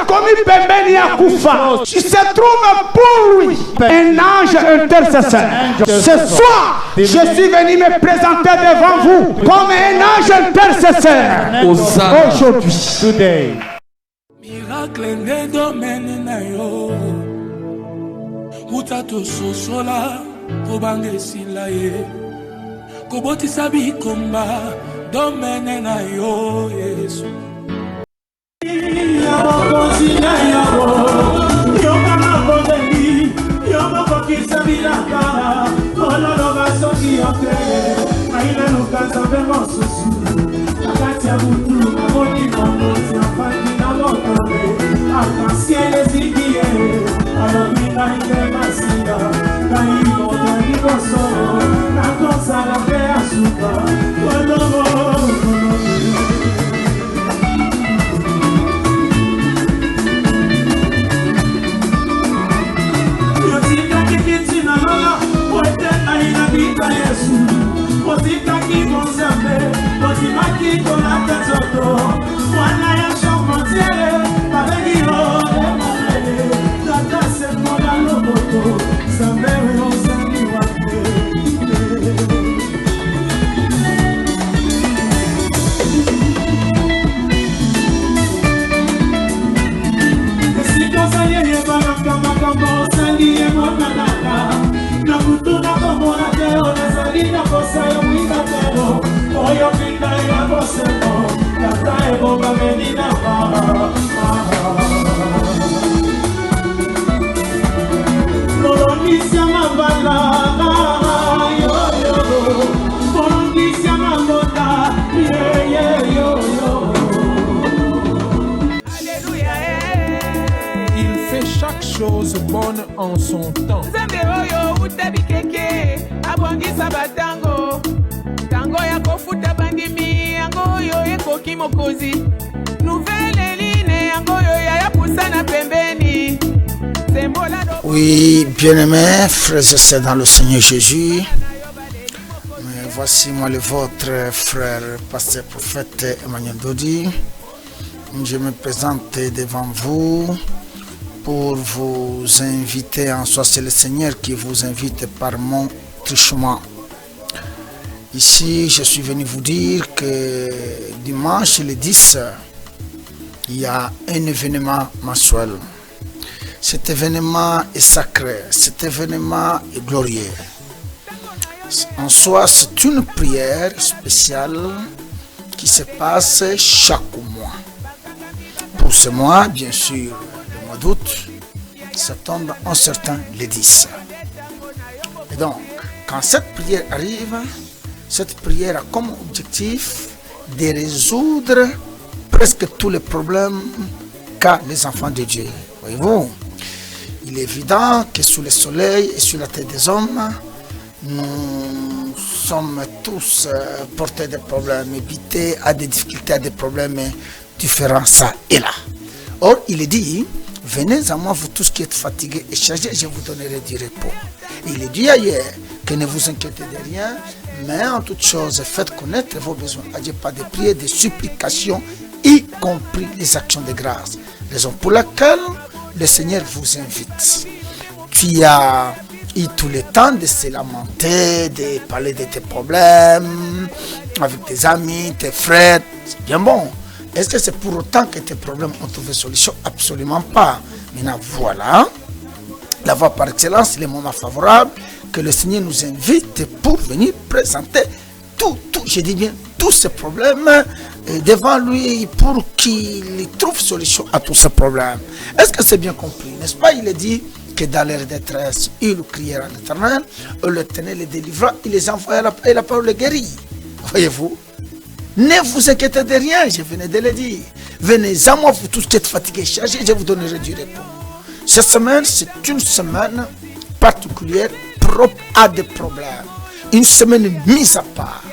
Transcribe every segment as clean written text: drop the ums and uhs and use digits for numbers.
commis pembeni ya kufa. Il se trouve pour lui un ange intercesseur. Ce soir, je suis venu me présenter devant vous comme un ange intercesseur. Aujourd'hui. Miracle de domaine na yo. Utato sosola kobange silaye. Koboti sabi komba domaine na yo Yesu. Il fait chaque chose bonne en son temps. Oui, bien-aimés, frères et sœurs dans le Seigneur Jésus, voici moi le vôtre frère, pasteur, prophète Emmanuel Dodi. Je me présente devant vous pour vous inviter, en soi c'est le Seigneur qui vous invite par mon truchement. Ici, je suis venu vous dire que dimanche le 10, il y a un événement mensuel. Cet événement est sacré, cet événement est glorieux. En soi, c'est une prière spéciale qui se passe chaque mois. Pour ce mois, bien sûr, le mois d'août, ça tombe en certain le 10. Et donc, quand cette prière arrive, cette prière a comme objectif de résoudre presque tous les problèmes qu'a les enfants de Dieu. Voyez-vous, il est évident que sous le soleil et sur la tête des hommes, nous sommes tous portés de problèmes, habités à des difficultés, à des problèmes différents, ça et là. Or, il est dit, venez à moi, vous tous qui êtes fatigués et chargés, je vous donnerai du repos. Et il est dit ailleurs que ne vous inquiétez de rien, mais en toute chose, faites connaître vos besoins à Dieu par des prières, des supplications, y compris les actions de grâce. Raison pour laquelle le Seigneur vous invite. Tu as eu tout le temps de se lamenter, de parler de tes problèmes avec tes amis, tes frères. C'est bien bon. Est-ce que c'est pour autant que tes problèmes ont trouvé solution? Absolument pas. Maintenant, voilà la voie par excellence, les moments favorables que le Seigneur nous invite pour venir présenter je dis bien, tous ces problèmes devant lui pour qu'il trouve solution à tous ces problèmes. Est-ce que c'est bien compris? N'est-ce pas? Il est dit que dans leur détresse, ils crièrent à l'Éternel, l'Éternel les délivra, il les envoya et la parole les guérit. Voyez-vous? Ne vous inquiétez de rien, je venais de le dire. Venez à moi, vous tous qui êtes fatigués, chargés, je vous donnerai du repos. Cette semaine, c'est une semaine particulière, propre à des problèmes. Une semaine mise à part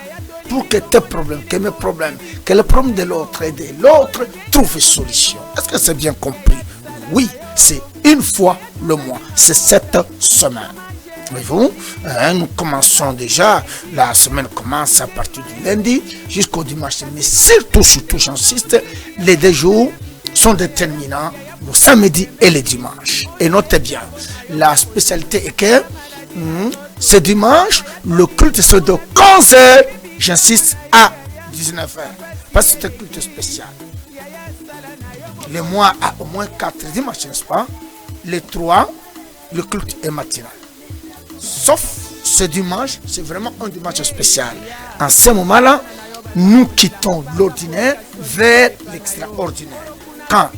pour que tes problèmes, que mes problèmes, que les problèmes de l'autre et de l'autre trouvent solution. Est-ce que c'est bien compris? Oui, c'est une fois le mois, c'est cette semaine. Voyez-vous, nous commençons déjà, la semaine commence à partir du lundi jusqu'au dimanche. Mais surtout, j'insiste, les 2 jours sont déterminants le samedi et le dimanche. Et notez bien, la spécialité est que ce dimanche, le culte c'est de 15h, j'insiste, à 19h. Parce que c'est un culte spécial. Le mois a au moins 4 dimanches, n'est-ce pas? Les 3, le culte est matinal. Sauf ce dimanche, c'est vraiment un dimanche spécial. En ce moment-là, nous quittons l'ordinaire vers l'extraordinaire. Quand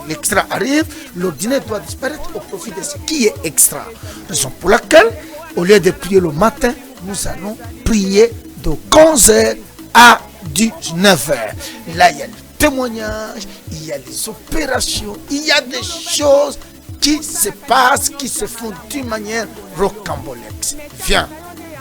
l'extra arrive, l'ordinaire doit disparaître au profit de ce qui est extra. Raison pour laquelle, au lieu de prier le matin, nous allons prier de 15h à 19h. Là, il y a le témoignage, il y a les opérations, il y a des choses qui se passent, qui se font d'une manière rocambolesque. Viens,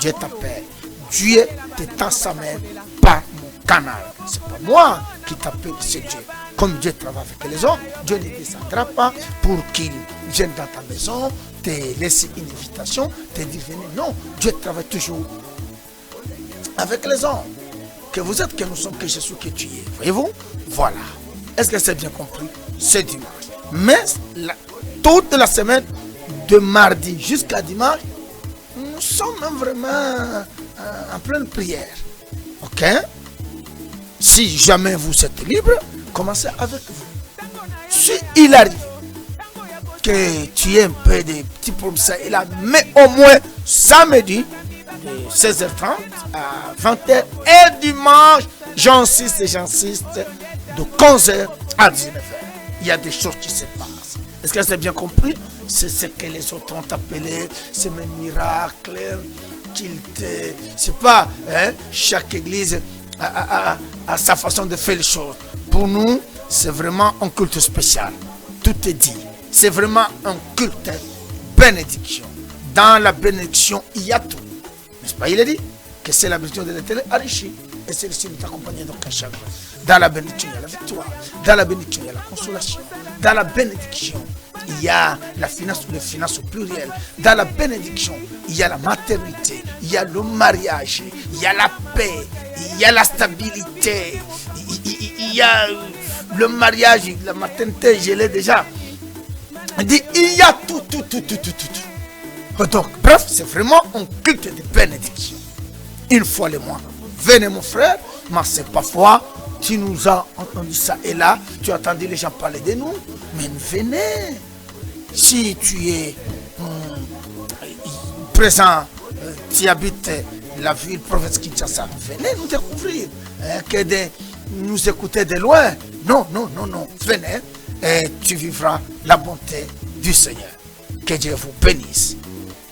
Dieu t'appelle. Dieu t'étend sa main par mon canal. C'est pas moi qui t'appelle, c'est Dieu. Comme Dieu travaille avec les hommes, Dieu ne descendra pas pour qu'il vienne dans ta maison, te laisse une invitation, te dire venez. Non, Dieu travaille toujours avec les hommes. Que vous êtes, que nous sommes, que Jésus, que tu es. Voyez-vous? Voilà. Est-ce que c'est bien compris? C'est dimanche. Mais toute la semaine, de mardi jusqu'à dimanche, nous sommes vraiment en pleine prière. Ok? Si jamais vous êtes libre, commencez avec vous. Si il arrive que tu aies un peu de petits problèmes ça et là, mais au moins samedi, de 16h30 à 20h et dimanche, j'insiste, de 15h à 19h. Il y a des choses qui se passent. Est-ce que c'est bien compris? C'est ce que les autres ont appelé, c'est un miracle qu'il te... C'est pas, hein, chaque église a sa façon de faire les choses. Pour nous, c'est vraiment un culte spécial. Tout est dit. C'est vraiment un culte bénédiction. Dans la bénédiction, il y a tout. N'est-ce pas? Il est dit que c'est la bénédiction de l'Éternel enrichie. Et celle-ci nous accompagne d'aucun chagrin. Dans la bénédiction, il y a la victoire. Dans la bénédiction, il y a la consolation. Dans la bénédiction, il y a la finance ou les finances au pluriel. Dans la bénédiction, il y a la maternité, il y a le mariage, il y a la paix, il y a la stabilité, il y a le mariage, la maternité, je l'ai déjà dit, il y a tout. Donc, bref, c'est vraiment un culte de bénédiction. Une fois le mois. Venez mon frère, mais c'est parfois, tu nous as entendu ça et là, tu as entendu les gens parler de nous, mais venez. Si tu es présent, tu habites la ville, province Kinshasa, venez nous découvrir. Que de nous écouter de loin. Non. Venez et tu vivras la bonté du Seigneur. Que Dieu vous bénisse.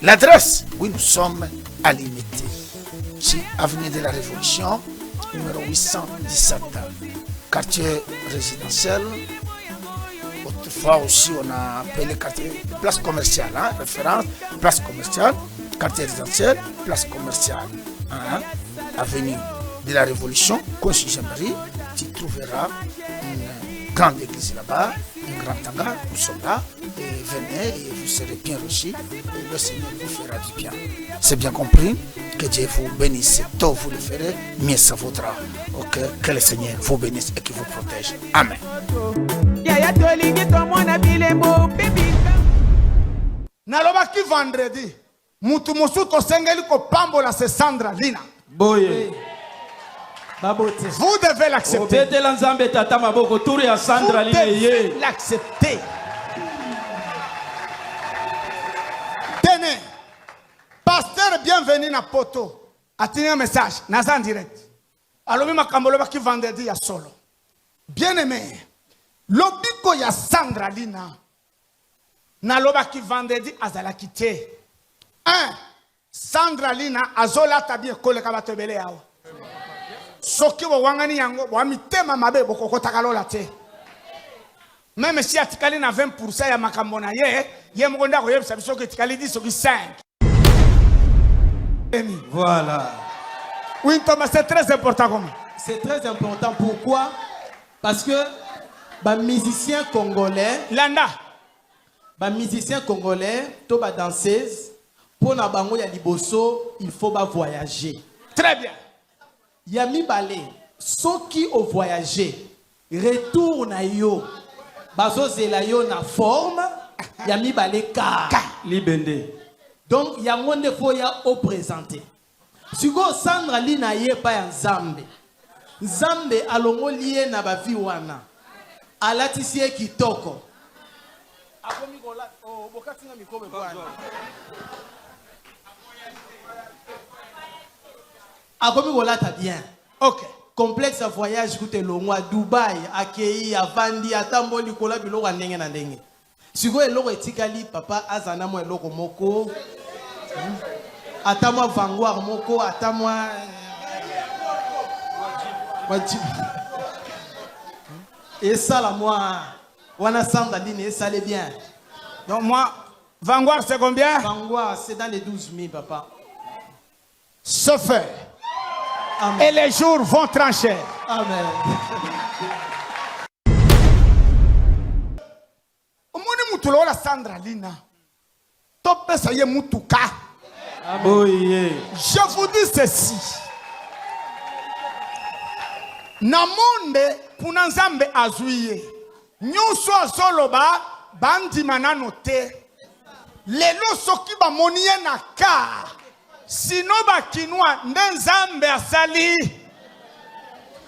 L'adresse, oui, nous sommes à l'unité. Si avenue de la Révolution, numéro 817, quartier résidentiel. Autrefois aussi, on a appelé quartier place commerciale, hein, référence, place commerciale, quartier résidentiel, place commerciale, hein, avenue de la Révolution, Conchigemerie, tu trouveras une grande église là-bas, un grand hangar, nous sommes là, et venez et vous serez bien reçus, et le Seigneur vous fera du bien. C'est bien compris? Que Dieu vous bénisse, tôt vous le ferez, mieux ça vaudra. Ok? Que le Seigneur vous bénisse et qu'il vous protège. Amen. Nalobaki vendredi mutu musuto sengeli ko pambola se Sandra Lina. Boye. Vous devez l'accepter. Vous devez l'accepter. Tenez, pasteur bienvenue na poto. Attenez un message, naza en direct. Alors même makambolo baki vendredi ya solo. Bien aimé, lobiko ya Sandra Lina. Nalobaki vendredi azalaki te. Sandra Lina azola tabi ekole kabatebele yawo. Soki bo wangani yango bo mitema mabe bokoko takalola te. Même si atikali na 20% ya makambo na ye mkonda ko yebisa biso ke tikali 10 soki 5. Voilà. Oui, Thomas, c'est très important comme. C'est très important. Pourquoi? Parce que les musiciens congolais, les musiciens congolais, tous les danseuses, pour na bango ya liboso, il faut voyager. Très bien. Yami balé, ceux qui ont voyagé, retourne à yo. bazo zela yo na forme ya mibale ka libende. donc yango nde fo ya o présenter siko Sandra lina ye pa ya Nzambe Nzambe alongoli ye na bavi wana alatisi ye kitoko akomi kola o bokatinga mikobe bwana akomi kolata bien ok complexe à voyage koute longo à Dubaï akei avandi atamboli kola biloko ndenge na ndenge siko eloko etikali papa azana mo eloko moko atamwa vanguard moko atamwa et ça la moi wana Sandra Line et ça allait bien Donc moi, vanguard c'est combien? Vanguard c'est dans les 12 000 papa. Ce fait. Amen. Et les jours vont trancher. Amen. Omoni mutulo la Sandra Lina. Top ça y est mutuka. Oh yeah. Je vous dis ceci. Namonde kuna Nzambe azuiye. Nyuso azoloba bandi manano te. Lelo soki ba moniye na ka. Sino ba kinwa nde Nzambe asali.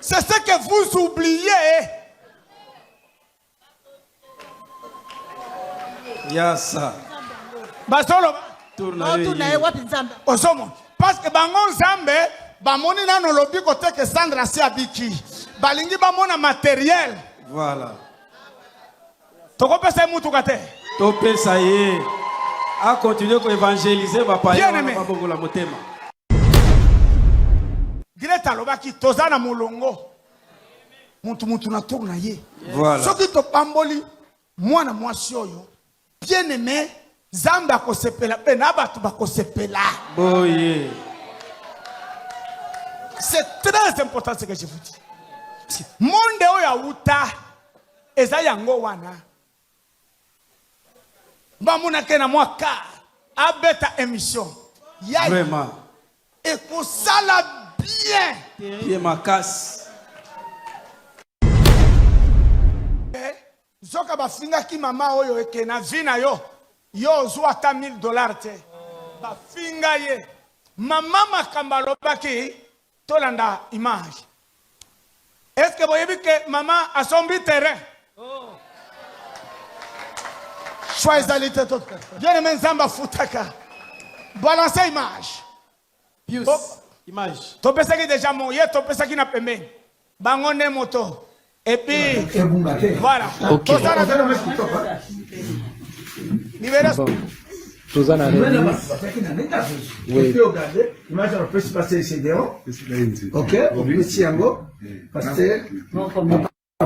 C'est ce que vous oubliez. Yasa. Basoloba. Osomo. Parce que bango Nzambe bamoni nano lobi kote que Sandra si abiki. Balingi bamona matériel. Voilà. Toko pesa mutu kate. To pesa ye. A continuer ko évangéliser ba pa ya ba bongola motema. Greta lobaki tozana mulongo. Mutu na tourna ye. Voilà. Soki to pamboli mwana mwasi oyo. Bien aimé Zamba akosepela pe na batu bakosepela. Boye. C'est très important ce que je vous dis. Monde oya uta eza yango wana. Bamuna kena mwaka abeta émission. Vraiment. Et pour ça la bien. Bien ma casse. Zoka bafinga ki mama oyo ekena vina yo. Yo zo ata $1000 te. Bafinga ye. Mama makamba lobaki tolanda image. Est-ce que vous voyez que maman a son terrain? Oh. Choisissez les tout. Bien aimé Nzamba futaka. Balancez image. Pius. Image. Tu penses que déjà mon tu penses qu'il n'a pas aimé. Bangone moto. Et puis voilà. OK. Libération. Tozana oui. Image on peut se passer ici dehors. OK, petit yango parce que on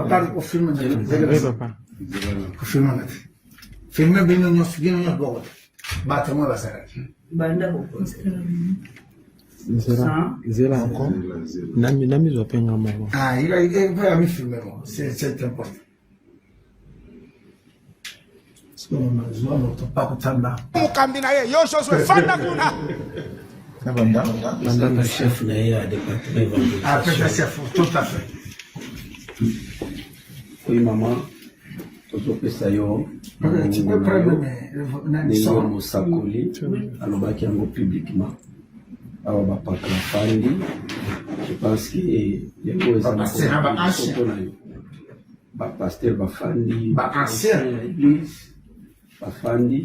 parle au film au film film bien nous bon battement la salle banda zela encore nami zopenga mama ah il va me filmer c'est important. Mukambina ye yo chose fanda kuna. Le chef d'ailleurs département. Après le chef tout à fait. Oui maman. Toto pesa yo. Tu peux prendre mes son sakoli alobaki yango publiquement. Awa ba paka fandi. Je pense que yango ezana ba pasteur ba fandi ba ancien église Bafandi,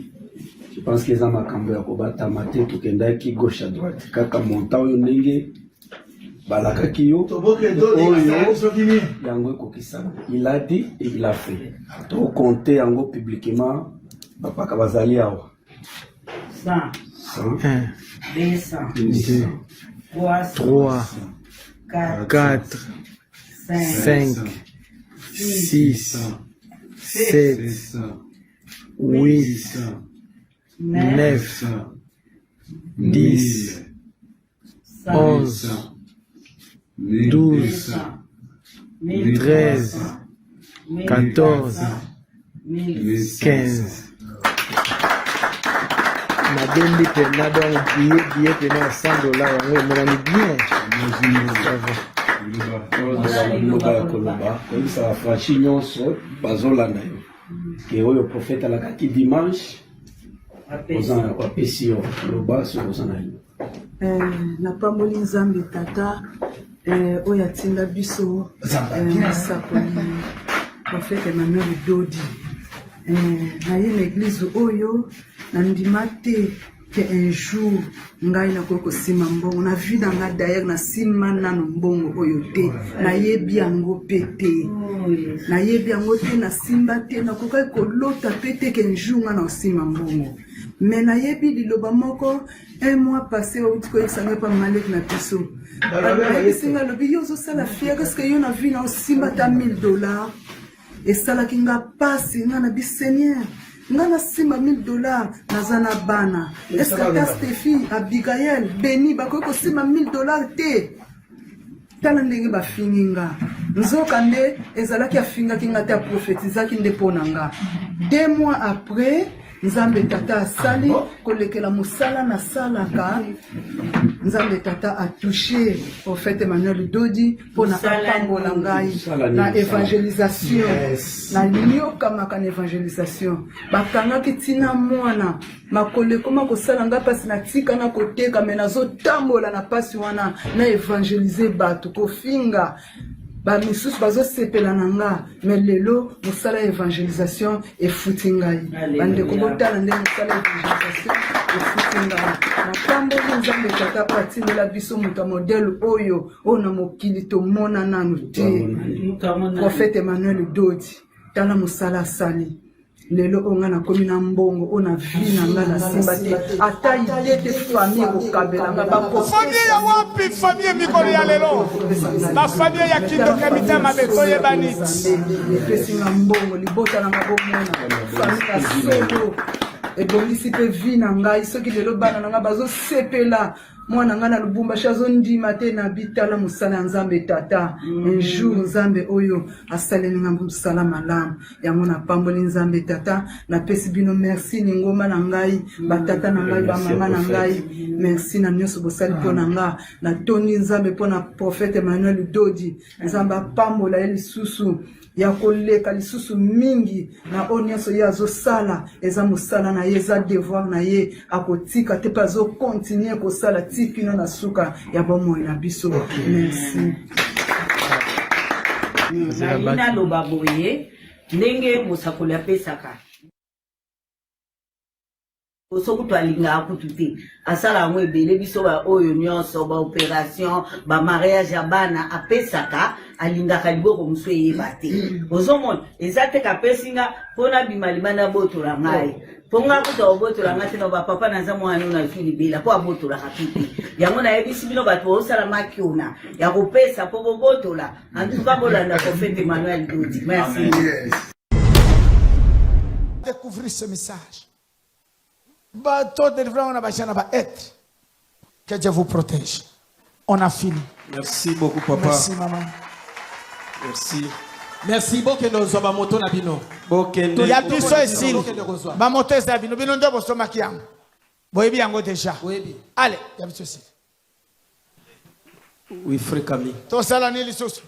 je pense que ça m'a cambié à combattre maté tout kendaki gauche à droite kaka monta oyo ndenge balaka kiyo yango kokisa il a dit et il a fait to compter yango publiquement papa kabazali awa 100 200 300 4 5 6 7 8, 9, 10, 11, 12, 13, 14, 15. Madame Pena donc billet $100 on est bien. liloba ya koloba koyebisa bafranchi nyonso bazolanda yo ke oyo prophète alakaki dimanche wapesi yo loba soki oza na yo. napamboli nzambe tata oyo atinda biso mosakoli prophète Emmanuel Dodi naye na église oyo nandima te que un jour ngai nakoki kosima mbongo na vie na nga d'ailleurs nasima nano mbongo oyo te nayebi yango mpe te nayebi yango te nasimba te nakokaki kolota mpe te que un jour nga na osima mbongo mais nayebi liloba moko un mois passé outi koyebisa ngai pa maleki na biso nayebisinga alobi yo ozosala fiere est ce que yo na vie na osimba ta $1000 esalaki nga pasi nga na biseigneur nga na simba $1000 naza na bana est-ce que ta Stéphie Abigail Beni bakoki kosimba $1000 te tala ndenge bafingi nga nzoka nde ezalaki afingaki nga te aprofetizaki nde mpo na nga 2 mois après nzambe tata asali kolekela mosala nasalaka nzambe tata a touché prophète Emmanuel Dodi pour na apambola ngai na évangélisation na liokamaka na évangélisation bakangaki tina mwana makole koma kosala nga pasi na tika na koteka me nazotambola na pasi wana na évangéliser bato kofinga ba misusu bazosepela na nga mais lelo mosala évangélisation efuti ngai bandeko botala nde mosala évangélisation efuti ngai napamboli nzambe tata po atindela biso moto ya modele oyo na mokili tomona nanu te prophète Emmanuel Dodi tala mosala asali lelo onga na komi na mbongo ona vi na nga na simba te ata ide te famille kokabela nga famille ya wapi famille mikolo ya lelo na famille ya kindoka mitema beto yebani epesi nga mbongo libota na nga bomona famille ya solo ebongisi mpe vi na ngai soki lelo bana na nga bazosepela mwana nga na Lubumbashi azondima te na bitala mosala ya nzambe tata un jour nzambe oyo asaleli nga mosala malamu yango napamboli nzambe tata napesi bino merci ningoma na ngai batata na ngai bamama na ngai merci na nyonso bosali mpo na nga natondi nzambe mpo na prophète Emmanuel Dodi nzambe apambola ye lisusu ya koleka lisusu mingi na oyo nyonso ye azosala eza mosala na ye eza devoir na ye akotika te mpe azokontinue kosala tikino na suka ya bomoi na biso merci naloba boye ndenge mosakoli apesaka soki to alingaka kutu te asala yango ebele biso baoyo nyonso baopération bamariage ya bana apesaka alingaka liboko mosu eyeba te ozomona eza te kapesi nga mpona bima libanda abotola ngai mpo nga kuta obotola ngai te na bapapa naza mwana oyo nafi libela mpo abotolaka pipi yango nayebisi bino bato baosala makiona ya kopesa mpo bobotola antuka bolanda prophète Emmanuel Dodi merci découvrir ce message bato de livrer on a bachana ba être que Dieu vous protège on a fini merci beaucoup papa merci maman merci boke no zoba moto na bino boke ya biso esili ba moto eza bino bino ndo bosoma kiyango boyebi yango déjà allez ya biso esili oui frère Camille to sala ni lisusu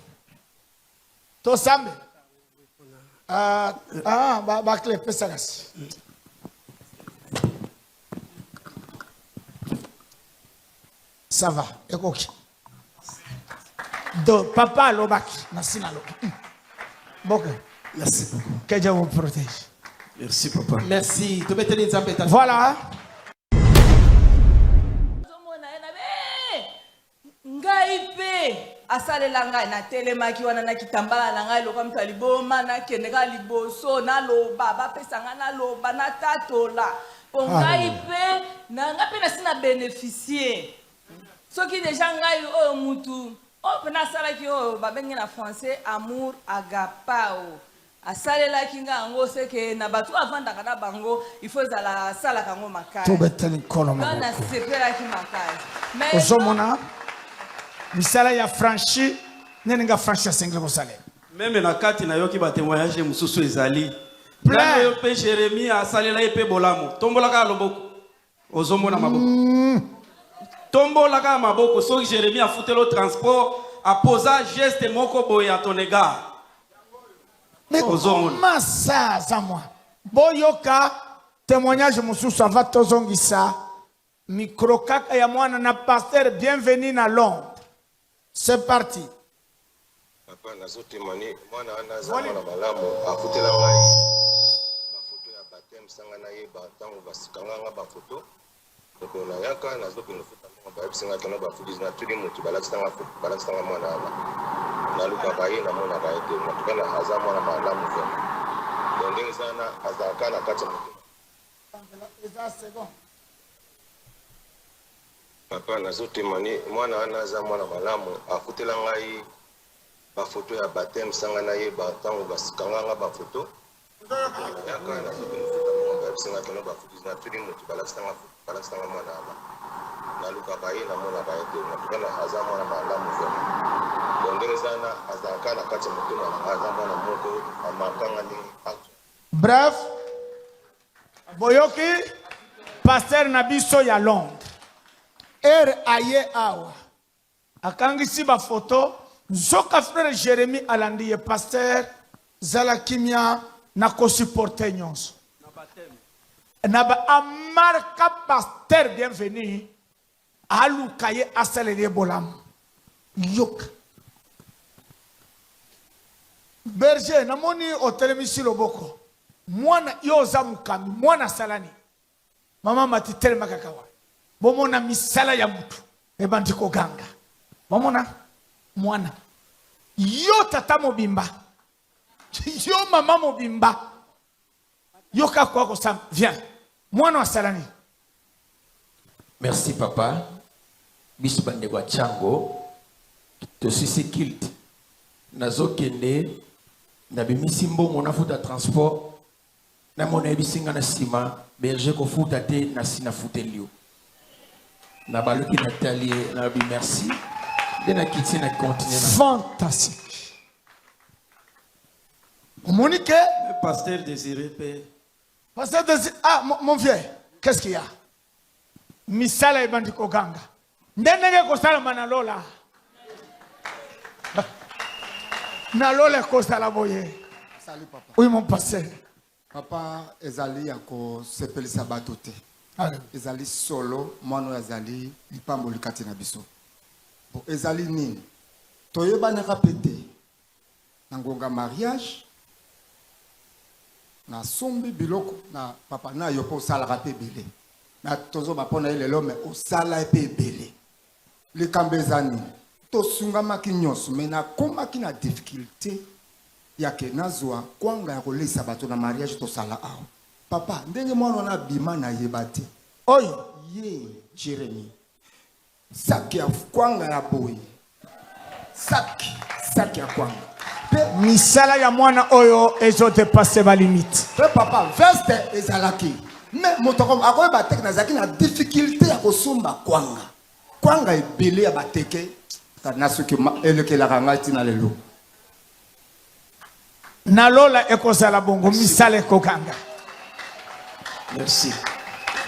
to sambe ba clé pesagas ça va ekoki do papa lobaki nasina lo boke merci beaucoup que Dieu vous protège merci papa merci to meteli nzambe tata voilà ngai pe asalela ngai na telemaki wana na kitambala na ngai loka mtu aliboma na kende ka liboso na loba bapesa nga na loba na tatola po ngai pe na nga pe na sina bénéficier soki déjà ngai oyo mutu o pe na salaki oyo babenge na français amour agapao asalelaki nga yango seke na bato avandaka na bango il faut ezala asalaka yango makasi tobeteli nkolo maboko nasepelaki makasi ozomona misala ya franchi nene nga franchi asengeli kosala meme na kati nayoki batémoignage mosusu ezali plan oyo mpe Jérémie asalela ye mpe bolamu tombolaka loboko ozomona maboko tombolaka maboko soki Jérémie afutela transport aposa geste moko boye à ton égard. Mais comment ça, moi? Boyoka, témoignage Moussoussa va tozongisa. Microcak et moi, na pasteur, bienvenue à Londres. C'est parti. Papa, nazo témoigner, moi na zama na malamu, afutela ngai. Ba photo ya baptême sanga na yeba tango basikanga nga ba photo. Donc on a yaka nazo kino futa mo ba bisinga tona ba fudiz na tuli mutu balakisanga mwana ala. Na luka baye na mona ba ete na tukana azama na malamu fe. Donc sana azaka na kati mutu. Papa, nazo témoigner, moi na zama na malamu, afutela ngai. Ba photo ya baptême sanga na yeba tango basikanga nga ba photo. Yaka nazo kino futa mo ba bisinga tona ba fudiz na tuli mutu balakisanga mwana ala. Na luka baye na mona ba ete na tukana azama na malamu fe. Bref, Boyoki, pasteur Nabiso ya Londres. Aye awa. Akangisi ba photo, Zoka frère Jérémie Alandi, pasteur Zalakimia Nako supporter nyonso. Naba amarka pasteur bienvenue. Alu kaye asalele bolam. Yok. Berger, namoni otelemisi loboko. Mwana yoza mukami, mwana salani. Mama mati telema kakawa. Bomona misala ya mtu. Ebandiko ganga. Bomona mwana. Yo tata mobimba. Yo mama mobimba. Yo kakwako sam. Viens. Mwana wa salani. Merci papa. Bisu bandegwa chango. Tosisi kilt. Nazokende. Nabimisi mbongo na futa transport. Na mona ebisinga na sima. Berger ko futa te na sina futelio. Na baloki Nathalie. Nabi merci. Dena kiti na continuer. Fantastique. Monique. Pasteur Désiré Père. Pasteur Désiré. Ah, mon vieux. Qu'est-ce qu'il y a? Misala ebandiko ganga. Ndenge kosala manalola. Nalola kosala boye. Salut papa. Oui mon pasteur. Papa ezali yako sepelisa bato te. Ezali solo mwana ezali lipambo likati na biso. Bo ezali nini? Toyeba répété. Nangonga mariage. Na sombi biloko na papa na yo po sala rapé belé. Na tozo bapona ile lome o sala pe belé. Le kambezani to sunga makinyoso mais na koma kina difficulté yake nazwa kwanga ya kolesa bato na mariage to sala aho. Papa ndenge mwana na bima na yebate. Oyo ye Jérémie. Saki ya kwanga ya boy. Saki ya kwanga. Misala ya mwana oyo ezo dépasser ba limite. Papa veste ezalaki. Mais motoko akoyeba tek na zaki na difficulté ya kosomba kwanga. Kwanga ebele ya bateke kana soki elekela kanga tina lelo. Nalola ekozala bongo misala ekokanga. Merci.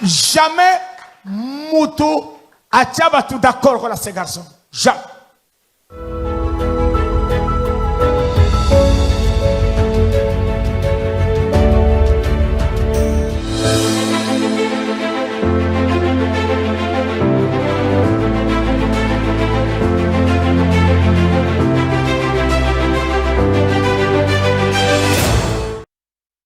Jamais mutu achaba tout d'accord avec ce garçon. Jamais.